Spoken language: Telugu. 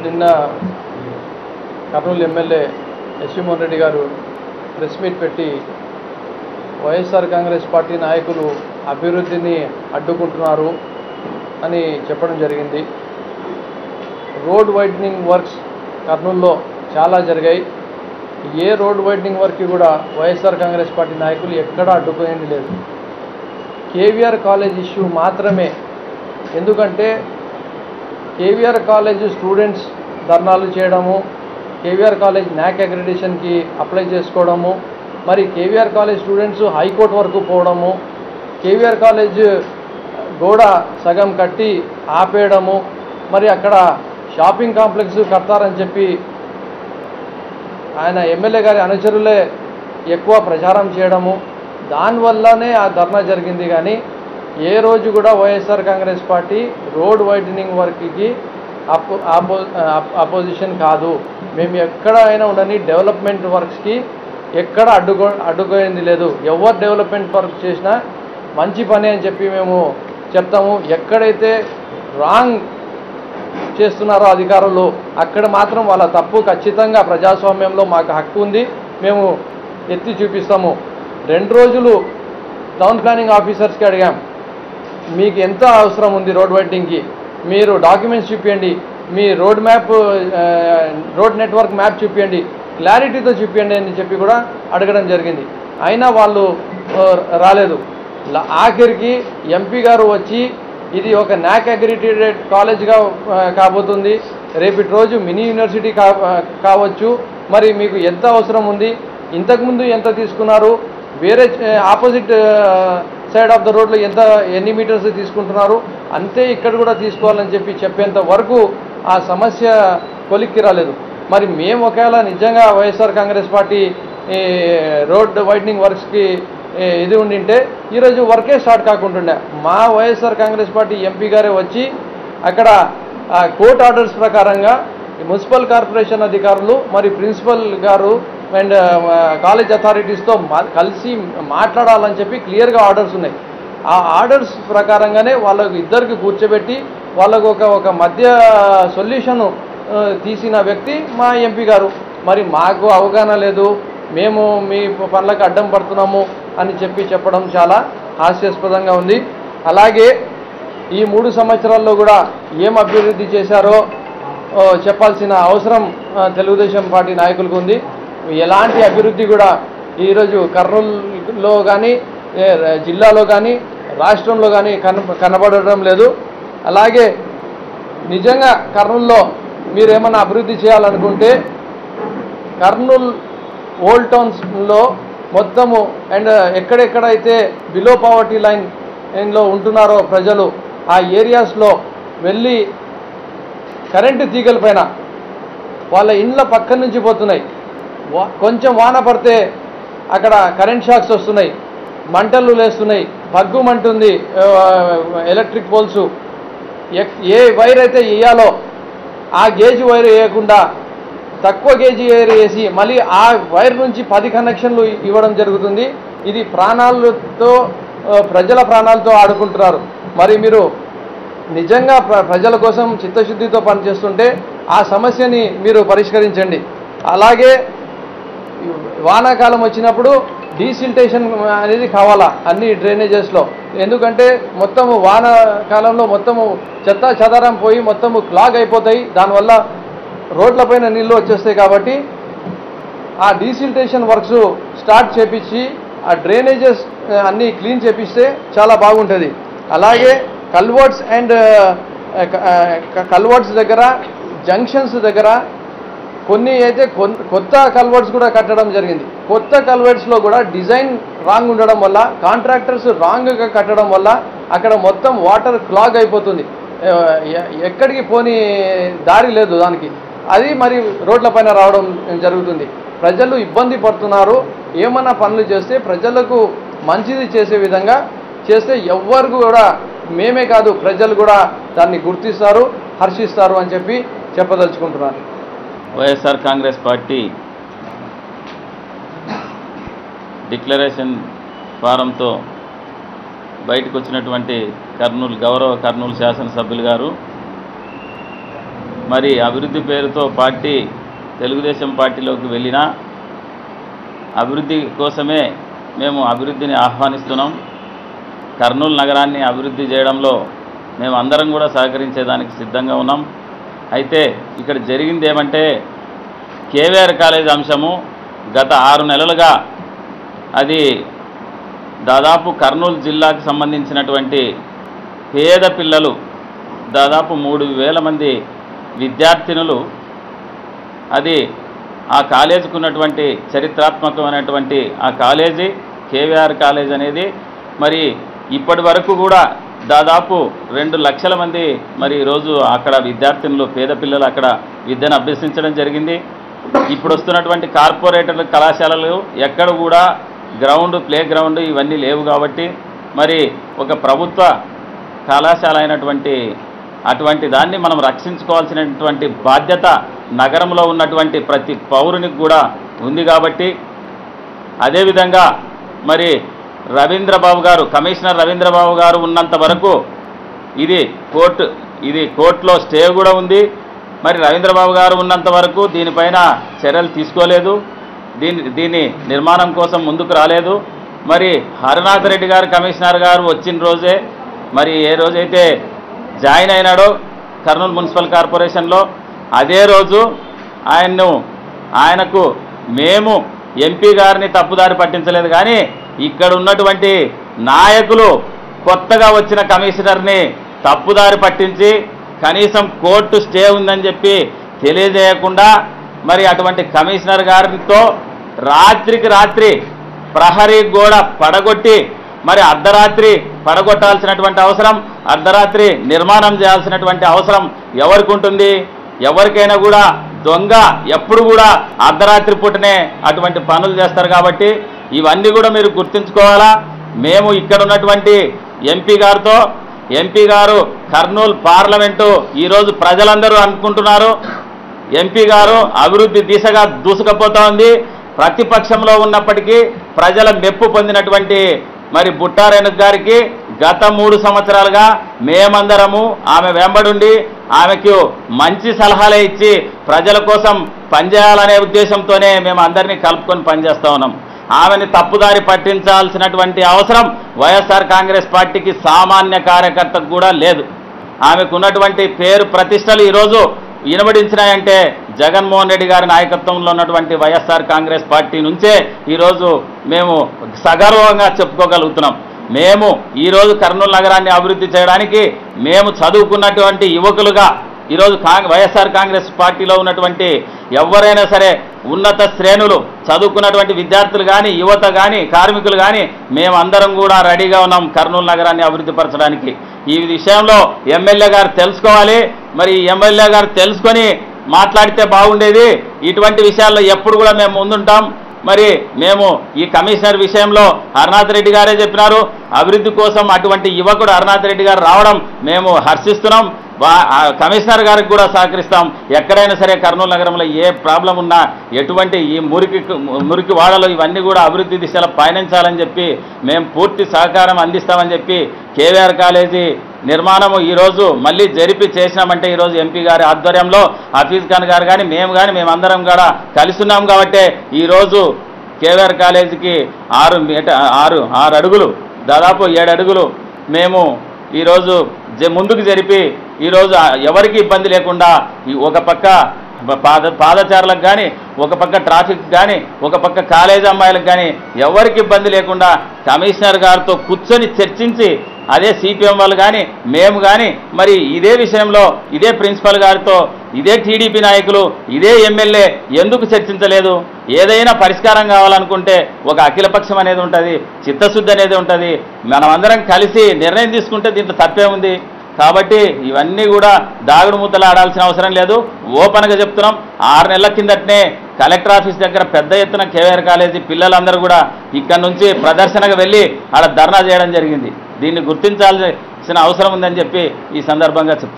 నిన్న కర్నూలు ఎమ్మెల్యే ఎస్ మోహన్ రెడ్డి గారు ప్రెస్ మీట్ పెట్టి వైఎస్ఆర్ కాంగ్రెస్ పార్టీ నాయకులు అభివృద్ధిని అడ్డుకుంటున్నారు అని చెప్పడం జరిగింది. రోడ్ వైడనింగ్ వర్క్స్ కర్నూలులో చాలా జరిగాయి. ఏ రోడ్ వైడనింగ్ వర్క్ కూడా వైఎస్ఆర్ కాంగ్రెస్ పార్టీ నాయకులు ఎక్కడా అడ్డుకునేది లేదు. కేవీఆర్ కాలేజ్ ఇష్యూ మాత్రమే. ఎందుకంటే కేవీఆర్ కాలేజ్ స్టూడెంట్స్ ధర్నాలు చేయడము, కేవీఆర్ కాలేజ్ న్యాక్ అక్రిడిటేషన్కి అప్లై చేసుకోవడము, మరి కేవీఆర్ కాలేజ్ స్టూడెంట్స్ హైకోర్టు వరకు పోవడము, కేవీఆర్ కాలేజ్ గోడ సగం కట్టి ఆపేయడము, మరి అక్కడ షాపింగ్ కాంప్లెక్స్ కడతారని చెప్పి ఆయన ఎమ్మెల్యే గారి అనుచరులే ఎక్కువ ప్రచారం చేయడము, దానివల్లనే ఆ ధర్నా జరిగింది. కానీ ఏ రోజు కూడా YSR Congress party road widening వర్క్కి అపోజిషన్ కాదు. మేము ఎక్కడైనా ఉండని డెవలప్మెంట్ వర్క్స్కి ఎక్కడ అడ్డుకోయింది లేదు. ఎవరు డెవలప్మెంట్ వర్క్ చేసినా మంచి పని అని చెప్పి మేము చెప్తాము. ఎక్కడైతే రాంగ్ చేస్తున్నారో అధికారులు అక్కడ మాత్రం వాళ్ళ తప్పు ఖచ్చితంగా ప్రజాస్వామ్యంలో మాకు హక్కు ఉంది, మేము ఎత్తి చూపిస్తాము. 2 రోజులు టౌన్ ప్లానింగ్ ఆఫీసర్స్కి అడిగాం, మీకు ఎంత అవసరం ఉంది రోడ్ వైడనింగ్కి, మీరు డాక్యుమెంట్స్ చూపించండి, మీ రోడ్ నెట్వర్క్ మ్యాప్ చూపించండి, క్లారిటీతో చూపించండి అని చెప్పి కూడా అడగడం జరిగింది. అయినా వాళ్ళు రాలేదు. ఆఖరికి ఎంపీ గారు వచ్చి ఇది ఒక న్యాక్ అక్రిడిటెడ్ కాలేజ్గా కాబోతుంది, రేపటి రోజు మినీ యూనివర్సిటీ కావచ్చు, మరి మీకు ఎంత అవసరం ఉంది, ఇంతకుముందు ఎంత తీసుకున్నారు, వేరే ఆపోజిట్ సైడ్ ఆఫ్ ద రోడ్లో ఎన్ని మీటర్స్ తీసుకుంటున్నారు, అంతే ఇక్కడ కూడా తీసుకోవాలని చెప్పేంత వరకు ఆ సమస్య కొలిక్కి రాలేదు. మరి మేము ఒకవేళ నిజంగా YSR Congress party road widening వర్క్స్కి ఇది ఉండింటే ఈరోజు వర్కే స్టార్ట్ కాకుంటుండే. మా వైఎస్ఆర్ కాంగ్రెస్ పార్టీ ఎంపీ గారే వచ్చి అక్కడ కోర్ట్ ఆర్డర్స్ ప్రకారంగా మున్సిపల్ కార్పొరేషన్ అధికారులు మరి ప్రిన్సిపల్ గారు అండ్ కాలేజ్ అథారిటీస్తో కలిసి మాట్లాడాలని చెప్పి క్లియర్గా ఆర్డర్స్ ఉన్నాయి. ఆ ఆర్డర్స్ ప్రకారంగానే వాళ్ళకు ఇద్దరికి కూర్చోబెట్టి వాళ్ళకు ఒక మధ్య సొల్యూషన్ తీసిన వ్యక్తి మా ఎంపీ గారు. మరి మాకు అవగాహన లేదు, మేము మీ పనులకు అడ్డం పడుతున్నాము అని చెప్పడం చాలా హాస్యాస్పదంగా ఉంది. అలాగే ఈ 3 సంవత్సరాల్లో కూడా ఏం అభివృద్ధి చేశారో చెప్పాల్సిన అవసరం తెలుగుదేశం పార్టీ నాయకులకు ఉంది. ఎలాంటి అభివృద్ధి కూడా ఈరోజు కర్నూలులో కానీ జిల్లాలో కానీ రాష్ట్రంలో కానీ కనబడడం లేదు. అలాగే నిజంగా కర్నూలులో మీరు ఏమైనా అభివృద్ధి చేయాలనుకుంటే కర్నూలు ఓల్డ్ టౌన్స్లో మొత్తము అండ్ ఎక్కడెక్కడైతే బిలో పావర్టీ లైన్లో ఉంటున్నారో ప్రజలు ఆ ఏరియాస్లో వెళ్ళి కరెంటు తీగల పైన వాళ్ళ ఇండ్ల పక్క నుంచి పోతున్నాయి, కొంచెం వాన పడితే అక్కడ కరెంట్ షాక్స్ వస్తున్నాయి, మంటలు లేస్తున్నాయి, భగ్గుమంటుంది ఎలక్ట్రిక్ పోల్స్. ఏ వైర్ అయితే వేయాలో ఆ గేజ్ వైర్ వేయకుండా తక్కువ గేజీ వైర్ వేసి మళ్ళీ ఆ వైర్ నుంచి 10 కనెక్షన్లు ఇవ్వడం జరుగుతుంది. ఇది ప్రాణాలతో ప్రజల ప్రాణాలతో ఆడుకుంటున్నారు. మరి మీరు నిజంగా ప్రజల కోసం చిత్తశుద్ధితో పనిచేస్తుంటే ఆ సమస్యని మీరు పరిష్కరించండి. అలాగే వానాకాలం వచ్చినప్పుడు డీసిల్టేషన్ అనేది కావాలా అన్ని డ్రైనేజెస్లో. ఎందుకంటే మొత్తము వానాకాలంలో మొత్తము చెత్త చెదారం పోయి మొత్తము క్లాగ్ అయిపోతాయి, దానివల్ల రోడ్లపైన నీళ్ళు వచ్చేస్తాయి. కాబట్టి ఆ డీసిల్టేషన్ వర్క్స్ స్టార్ట్ చేపించి ఆ డ్రైనేజెస్ అన్నీ క్లీన్ చేపిస్తే చాలా బాగుంటుంది. అలాగే కల్వర్ట్స్ దగ్గర జంక్షన్స్ దగ్గర కొన్ని అయితే కొత్త కల్వర్ట్స్ కూడా కట్టడం జరిగింది. కొత్త కల్వర్ట్స్లో కూడా డిజైన్ రాంగ్ ఉండడం వల్ల కాంట్రాక్టర్స్ రాంగ్గా కట్టడం వల్ల అక్కడ మొత్తం వాటర్ క్లాగ్ అయిపోతుంది, ఎక్కడికి పోని దారి లేదు దానికి. అది మరి రోడ్లపైన రావడం జరుగుతుంది. ప్రజలు ఇబ్బంది పడుతున్నారు. ఏమన్నా పనులు చేస్తే ప్రజలకు మంచిది చేసే విధంగా చేస్తే ఎవ్వరు కూడా మేమే కాదు ప్రజలు కూడా దాన్ని గుర్తిస్తారు, హర్షిస్తారు అని చెప్పదలుచుకుంటున్నారు. వైఎస్ఆర్ కాంగ్రెస్ పార్టీ డిక్లరేషన్ ఫారంతో బయటకు వచ్చినటువంటి గౌరవ కర్నూలు శాసనసభ్యులు గారు మరి అభివృద్ధి పేరుతో పార్టీ తెలుగుదేశం పార్టీలోకి వెళ్ళినా అభివృద్ధి కోసమే మేము అభివృద్ధిని ఆహ్వానిస్తున్నాం. కర్నూలు నగరాన్ని అభివృద్ధి చేయడంలో మేము అందరం కూడా సహకరించేదానికి సిద్ధంగా ఉన్నాం. అయితే ఇక్కడ జరిగింది ఏమంటే కేవీఆర్ కాలేజ్ అంశము గత 6 నెలలుగా అది దాదాపు కర్నూలు జిల్లాకు సంబంధించినటువంటి పేద పిల్లలు దాదాపు 3,000 మంది విద్యార్థినులు అది ఆ కాలేజీకి ఉన్నటువంటి చరిత్రాత్మకమైనటువంటి ఆ కాలేజీ కేవీఆర్ కాలేజ్ అనేది మరి ఇప్పటి వరకు కూడా దాదాపు 2 లక్షల మంది మరి ఈరోజు అక్కడ విద్యార్థినులు పేద పిల్లలు అక్కడ విద్యను అభ్యసించడం జరిగింది. ఇప్పుడు వస్తున్నటువంటి కార్పొరేటర్ల కళాశాలలు ఎక్కడ కూడా గ్రౌండ్ ప్లే గ్రౌండ్ ఇవన్నీ లేవు కాబట్టి మరి ఒక ప్రభుత్వ కళాశాల అయినటువంటి అటువంటి దాన్ని మనం రక్షించుకోవాల్సినటువంటి బాధ్యత నగరంలో ఉన్నటువంటి ప్రతి పౌరునికి కూడా ఉంది కాబట్టి అదేవిధంగా మరి రవీంద్రబాబు గారు కమిషనర్ రవీంద్రబాబు గారు ఉన్నంత వరకు ఇది కోర్టులో స్టే కూడా ఉంది. మరి రవీంద్రబాబు గారు ఉన్నంత వరకు దీనిపైన చర్యలు తీసుకోలేదు, దీని నిర్మాణం కోసం ముందుకు రాలేదు. మరి హరినాథ్ రెడ్డి గారు కమిషనర్ గారు వచ్చిన రోజే మరి ఏ రోజైతే జాయిన్ అయినాడో కర్నూలు మున్సిపల్ కార్పొరేషన్లో అదే రోజు ఆయనకు మేము ఎంపీ గారిని తప్పుదారి పట్టించలేదు, కానీ ఇక్కడ ఉన్నటువంటి నాయకులు కొత్తగా వచ్చిన కమిషనర్ని తప్పుదారి పట్టించి కనీసం కోర్టు స్టే ఉందని చెప్పి తెలియజేయకుండా మరి అటువంటి కమిషనర్ గారితో రాత్రికి రాత్రి ప్రహరీ గోడ పడగొట్టి మరి అర్ధరాత్రి పడగొట్టాల్సినటువంటి అవసరం, అర్ధరాత్రి నిర్మాణం చేయాల్సినటువంటి అవసరం ఎవరికి ఉంటుంది? ఎవరికైనా కూడా దొంగ ఎప్పుడు కూడా అర్ధరాత్రి పూటనే అటువంటి పనులు చేస్తారు. కాబట్టి ఇవన్నీ కూడా మీరు గుర్తుంచుకోవాలా. మేము ఇక్కడ ఉన్నటువంటి ఎంపీ గారు కర్నూలు పార్లమెంటు ఈరోజు ప్రజలందరూ అనుకుంటున్నారు ఎంపీ గారు అభివృద్ధి దిశగా దూసుకుపోతా ఉంది. ప్రతిపక్షంలో ఉన్నప్పటికీ ప్రజల మెప్పు పొందినటువంటి మరి బుట్టారేణుక గారికి గత 3 సంవత్సరాలుగా మేమందరము ఆమె వెంబడుండి ఆమెకు మంచి సలహాలే ఇచ్చి ప్రజల కోసం పనిచేయాలనే ఉద్దేశంతోనే మేము అందరినీ కలుపుకొని పనిచేస్తూ ఉన్నాం. ఆమెని తప్పుదారి పట్టించాల్సినటువంటి అవసరం వైఎస్ఆర్ కాంగ్రెస్ పార్టీకి సామాన్య కార్యకర్తకు కూడా లేదు. ఆమెకు ఉన్నటువంటి పేరు ప్రతిష్టలు ఈరోజు వినబడించినాయంటే జగన్మోహన్ రెడ్డి గారి నాయకత్వంలో ఉన్నటువంటి వైఎస్ఆర్ కాంగ్రెస్ పార్టీ నుంచే ఈరోజు మేము సగర్వంగా చెప్పుకోగలుగుతున్నాం. మేము ఈరోజు కర్నూలు నగరాన్ని అభివృద్ధి చేయడానికి మేము చదువుకున్నటువంటి యువకులుగా ఈరోజు వైఎస్ఆర్ కాంగ్రెస్ పార్టీలో ఉన్నటువంటి ఎవరైనా సరే ఉన్నత శ్రేణులు చదువుకున్నటువంటి విద్యార్థులు కానీ యువత కానీ కార్మికులు కానీ మేమందరం కూడా రెడీగా ఉన్నాం కర్నూలు నగరాన్ని అభివృద్ధి పరచడానికి. ఈ విషయంలో ఎమ్మెల్యే గారు తెలుసుకోవాలి. మరి ఎమ్మెల్యే గారు తెలుసుకొని మాట్లాడితే బాగుండేది. ఇటువంటి విషయాల్లో ఎప్పుడు కూడా మేము ముందుంటాం. మరి మేము ఈ కమిషనర్ విషయంలో హరినాథ్ రెడ్డి గారే చెప్పినారు, అభివృద్ధి కోసం అటువంటి యువకుడు హరినాథ్ రెడ్డి గారు రావడం మేము హర్షిస్తున్నాం. కమిషనర్ గారికి కూడా సహకరిస్తాం. ఎక్కడైనా సరే కర్నూలు నగరంలో ఏ ప్రాబ్లం ఉన్నా ఎటువంటి ఈ మురికి వాడలు ఇవన్నీ కూడా అభివృద్ధి దిశలో పయనించాలని చెప్పి మేము పూర్తి సహకారం అందిస్తామని చెప్పి కేవీఆర్ కాలేజీ నిర్మాణము ఈరోజు మళ్ళీ జరిపి చేసినామంటే ఈరోజు ఎంపీ గారి ఆధ్వర్యంలో హఫీజ్ ఖాన్ గారు కానీ మేమందరం కూడా కలిసి ఉన్నాం. కాబట్టి ఈరోజు కేవీఆర్ కాలేజీకి 6 అడుగులు దాదాపు 7 అడుగులు మేము ఈరోజు ముందుకు జరిపి ఈరోజు ఎవరికి ఇబ్బంది లేకుండా ఒక పక్క పాదచారులకు కానీ ఒక పక్క ట్రాఫిక్ కానీ ఒక పక్క కాలేజీ అమ్మాయిలకు కానీ ఎవరికి ఇబ్బంది లేకుండా కమిషనర్ గారితో కూర్చొని చర్చించి అదే సిపిఎం వాళ్ళు కానీ మేము కానీ మరి ఇదే విషయంలో ఇదే ప్రిన్సిపల్ గారితో ఇదే టీడీపీ నాయకులు ఇదే ఎమ్మెల్యే ఎందుకు చర్చించలేదు? ఏదైనా పరిష్కారం కావాలనుకుంటే ఒక అఖిలపక్షం అనేది ఉంటుంది, చిత్తశుద్ధి అనేది ఉంటుంది. మనమందరం కలిసి నిర్ణయం తీసుకుంటే దీంట్లో తప్పే ఉంది. కాబట్టి ఇవన్నీ కూడా దాగుడు మూతలు ఆడాల్సిన అవసరం లేదు. ఓపెన్గా చెప్తున్నాం. 6 నెలల కిందటనే కలెక్టర్ ఆఫీస్ దగ్గర పెద్ద ఎత్తున కేవీఆర్ కాలేజీ పిల్లలందరూ కూడా ఇక్కడ నుంచి ప్రదర్శనకు వెళ్ళి ఆడ ధర్నా చేయడం జరిగింది. దీన్ని గుర్తించాల్సిన అవసరం ఉందని చెప్పి ఈ సందర్భంగా చెప్తున్నాం.